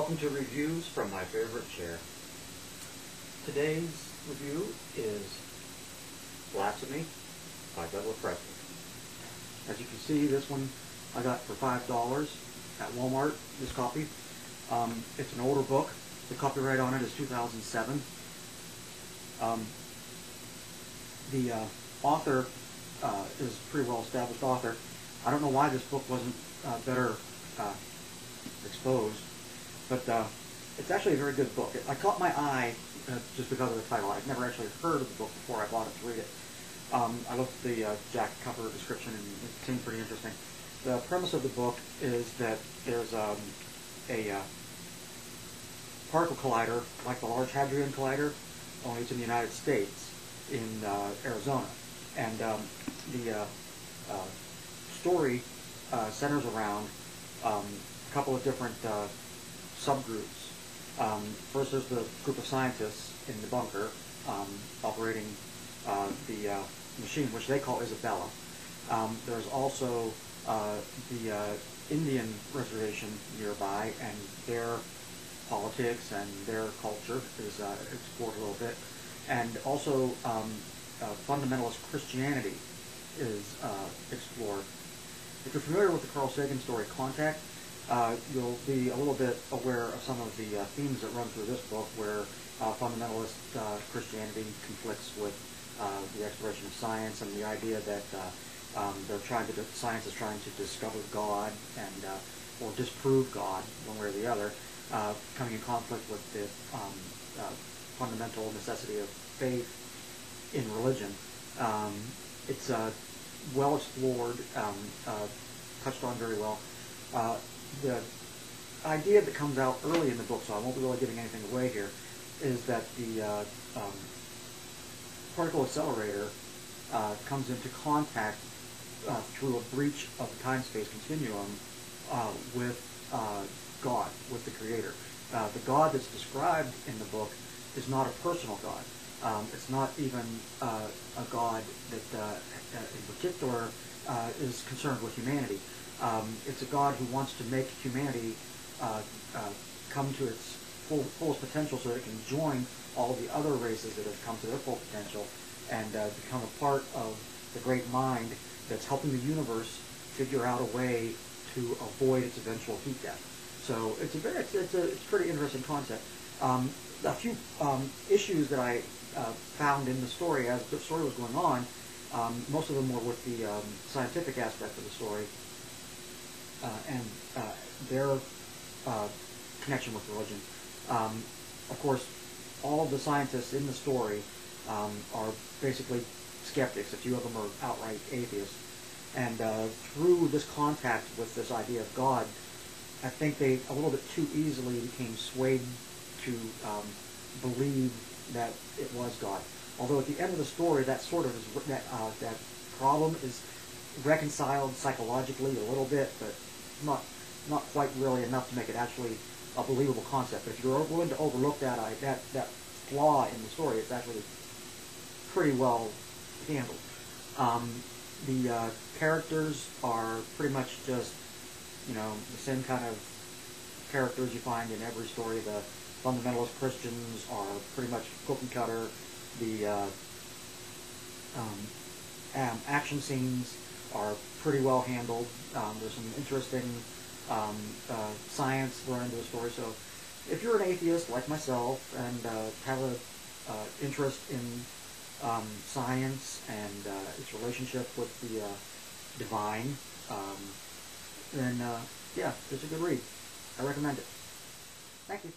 Welcome to Reviews from My Favorite Chair. Today's review is Blasphemy by Preston. As you can see, this one I got for $5 at Walmart, this copy. It's an older book. The copyright on it is 2007. The author is a pretty well-established author. I don't know why this book wasn't better exposed, but it's actually a very good book. I caught my eye just because of the title. I'd never actually heard of the book before I bought it to read it. I looked at the jack cover description and it seemed pretty interesting. The premise of the book is that there's a particle collider, like the Large Hadron Collider, only it's in the United States, in Arizona. And the story centers around a couple of different subgroups. First, there's the group of scientists in the bunker operating the machine, which they call Isabella. There's also the Indian reservation nearby, and their politics and their culture is explored a little bit. And also fundamentalist Christianity is explored. If you're familiar with the Carl Sagan story Contact, you'll be a little bit aware of some of the themes that run through this book, where fundamentalist Christianity conflicts with the exploration of science and the idea that science is trying to discover God and or disprove God one way or the other, coming in conflict with the fundamental necessity of faith in religion. It's well explored, touched on very well. The idea that comes out early in the book, so I won't be really giving anything away here, is that the particle accelerator comes into contact through a breach of the time-space continuum with God, with the Creator. The God that's described in the book is not a personal God. It's not even a God that in particular is concerned with humanity. It's a God who wants to make humanity come to its fullest potential so that it can join all the other races that have come to their full potential and become a part of the great mind that's helping the universe figure out a way to avoid its eventual heat death. So it's a pretty interesting concept. A few issues that I found in the story as the story was going on, most of them were with the scientific aspect of the story and their connection with religion. Of course, all of the scientists in the story are basically skeptics. A few of them are outright atheists. And through this contact with this idea of God, I think they a little bit too easily became swayed to believe that it was God. Although at the end of the story, that sort of is, that problem is reconciled psychologically a little bit, but not quite really enough to make it actually a believable concept. But if you're willing to overlook that flaw in the story, it's actually pretty well handled. The characters are pretty much just, the same kind of characters you find in every story. The fundamentalist Christians are pretty much cookie cutter. The action scenes are pretty well handled. There's some interesting science run into the story. So if you're an atheist like myself and have an interest in science and its relationship with the divine, then yeah, it's a good read. I recommend it. Thank you.